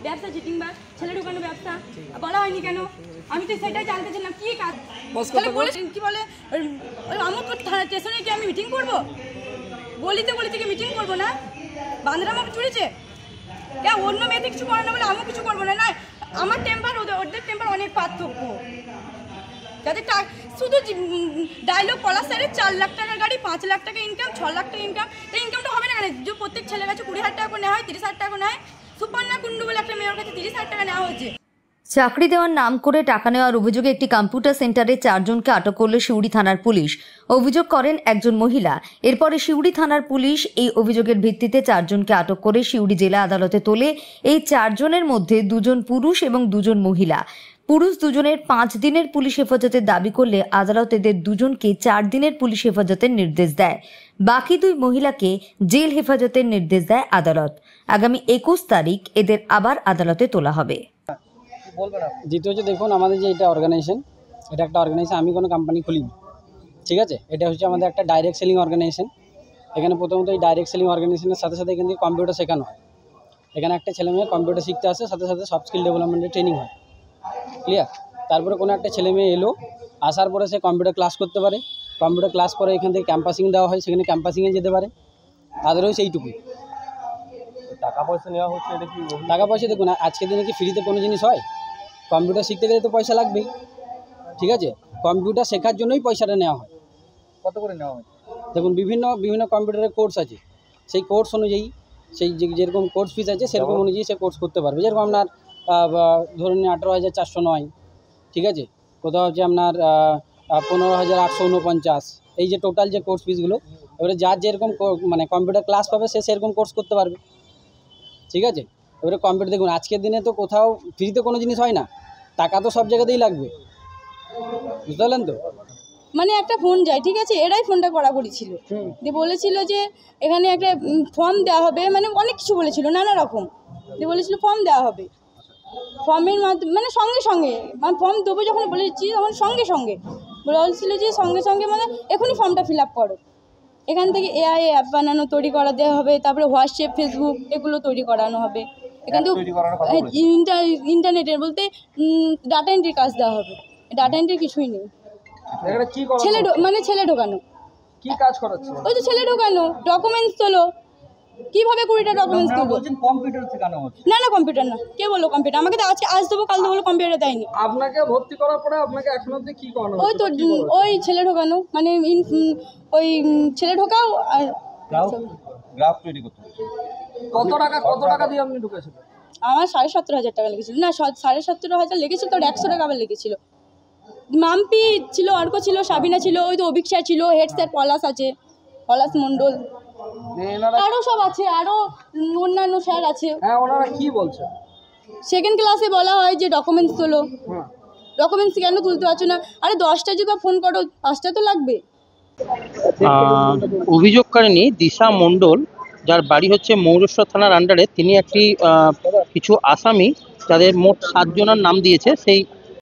ব্যবসা চিটিং বা ছেলে ঢোকানো ব্যবসা বলা হয়নি কেন? আমি তো সেটাই জানতে চাইলাম কি কাজ। কি বলে আমুক স্টেশনে কি আমি মিটিং করবো? গলিতে গলিতে কি মিটিং করবো না? বান্ধরা আমাকে চুরিছে অন্য মেয়েদের কিছু করে না বলে আমিও কিছু করবো না। না আমার টেম্পার ওদের টেম্পার অনেক পার্থক্য। যাদের শুধু ডায়লগ পলাশ স্যারের 4 লাখ টাকার গাড়ি, 5 লাখ টাকা ইনকাম, 6 লাখ টাকা ইনকাম। তো ইনকামটা হবে না কেন? যে প্রত্যেক ছেলের কাছে 20,000 টাকা করে নেওয়া হয়, 30,000 টাকা নেয়। সুপর্ণা কুণ্ডু বলে একটা মেয়ের কাছে 30,000 টাকা নেওয়া হয়েছে। চাকরি দেওয়ার নাম করে টাকা নেওয়ার অভিযোগে একটি কম্পিউটার সেন্টারে 4 জনকে আটক করল সিউড়ি থানার পুলিশ। অভিযোগ করেন একজন মহিলা। এরপরে সিউড়ি থানার পুলিশ এই অভিযোগের ভিত্তিতে 4 জনকে আটক করে সিউড়ি জেলা আদালতে তোলে। এই 4 জনের মধ্যে 2 জন পুরুষ এবং 2 জন মহিলা। পুরুষ 2 জনের 5 দিনের পুলিশ হেফাজতের দাবি করলে আদালত এদের 2 জনকে 4 দিনের পুলিশ হেফাজতের নির্দেশ দেয়। বাকি 2 মহিলাকে জেল হেফাজতের নির্দেশ দেয় আদালত। আগামী 21 তারিখ এদের আবার আদালতে তোলা হবে। দ্বিতীয় হচ্ছে দেখুন, আমাদের যে এটা অর্গানাইজেশন, এটা একটা অর্গানাইজেশন, আমি কোনো কোম্পানি খুলিনি, ঠিক আছে? এটা হচ্ছে আমাদের একটা ডাইরেক্ট সেলিং অর্গানাইজেশন। এখানে প্রথমত এই ডাইরেক্ট সেলিং অর্গানাইজেশনের সাথে সাথে এখান থেকে কম্পিউটার শেখানো হয়। এখানে একটা ছেলে মেয়ে কম্পিউটার শিখতে আসে, সাথে সাথে সফট স্কিল ডেভেলপমেন্টের ট্রেনিং হয়, ক্লিয়ার? তারপরে কোনো একটা ছেলে মেয়ে এলো, আসার পরে সে কম্পিউটার ক্লাস করতে পারে। কম্পিউটার ক্লাস করে এখান থেকে ক্যাম্পাসিং দেওয়া হয়, সেখানে ক্যাম্পাসিংয়ে যেতে পারে। তাদেরও সেইটুকুই। টাকা পয়সা নেওয়া হচ্ছে, এটা কি টাকা পয়সা দেখুন, আজকের দিনে কি ফ্রিতে কোনো জিনিস হয়? কম্পিউটার শিখতে গেলে তো পয়সা লাগবেই, ঠিক আছে? কম্পিউটার শেখার জন্যই পয়সাটা নেওয়া হয়। কত করে নেওয়া হয়? দেখুন, বিভিন্ন কম্পিউটারের কোর্স আছে, সেই কোর্স অনুযায়ী সেই যেরকম কোর্স ফিস আছে সেরকম অনুযায়ী সে কোর্স করতে পারবে। যেরকম আপনার ধরুন 18,409, ঠিক আছে? কোথাও হচ্ছে আপনার 15,849, এই যে টোটাল যে কোর্স ফিসগুলো, এবারে যার যেরকম মানে কম্পিউটার ক্লাস পাবে সে সেরকম কোর্স করতে পারবে, ঠিক আছে? এবারে কম্পিউটার দেখুন, আজকের দিনে তো কোথাও ফ্রিতে কোনো জিনিস হয় না, টাকা তো সব জায়গাতেই লাগবে, বুঝতে পারলেন তো? মানে একটা ফোন যায়, ঠিক আছে, এরাই ফোনটা কড়াকড়ি ছিল, দিয়ে বলেছিল যে এখানে একটা ফর্ম দেওয়া হবে, মানে অনেক কিছু বলেছিল, নানা রকম, দিয়ে বলেছিল ফর্ম দেওয়া হবে। ফর্মের মাধ্যমে মানে সঙ্গে সঙ্গে মানে ফর্ম দেবো যখন বলেছি তখন সঙ্গে সঙ্গে বলেছিল যে সঙ্গে সঙ্গে মানে এখনই ফর্মটা ফিল আপ করো। এখান থেকে এআই অ্যাপ বানানো তৈরি করা দেওয়া হবে, তারপরে হোয়াটসঅ্যাপ, ফেসবুক এগুলো তৈরি করানো হবে। এখান থেকে ইন্টারনেটের বলতে ডাটা এন্ট্রি কাজ দেওয়া হবে। ডাটা এন্ট্রি কিছুই নেই, ছেলে ঢোকানো। কি কাজ করাচ্ছে? ওই তো ছেলে ঢোকানো, ডকুমেন্টস তোলো। কিভাবে 20টা ডকুমেন্টস দেবো? কম্পিউটার শেখানো হচ্ছে? না কম্পিউটার না। কে বললো কম্পিউটার? আমাকে তো আজ দেবো কাল দেবো, কম্পিউটার দেয়নি। আপনাকে ভর্তি করার পরে আপনাকে এখন অবধি কি করানো? ওই তো ওই ছেলে ঢোকানো, মানে ওই ছেলে ঢোকাও আর গ্রাফ তৈরি করতে। কত টাকা দিয়ে আপনি ঢুকেছিলেন? আমার 17,500 টাকা লেগেছিল। না 17,500 লেগেছিল, তো 100 টাকা আবার লেগেছিল। মাম্পি ছিল, অর্ক ছিল, সাবিনা ছিল, ওই তো অভিক্ষা ছিল, হেড স্যার পলাশ আছে, পলাশ মণ্ডল, আরও সব আছে, আরও অন্যান্য স্যার আছে। হ্যাঁ, ওনারা কি বলছে? সেকেন্ড ক্লাসে বলা হয় যে ডকুমেন্টস তোলো। ডকুমেন্টস কেন তুলতে পারছো না? আরে 10টা যদি ফোন করো 5টা তো লাগবে। অভিযোগকারিণী দিশা মণ্ডল, যার বাড়ি হচ্ছে মৌরেশ্বর থানার আন্ডারে, তিনি একটি কিছু আসামি যাদের মোট 7 জনের নাম দিয়েছে, সেই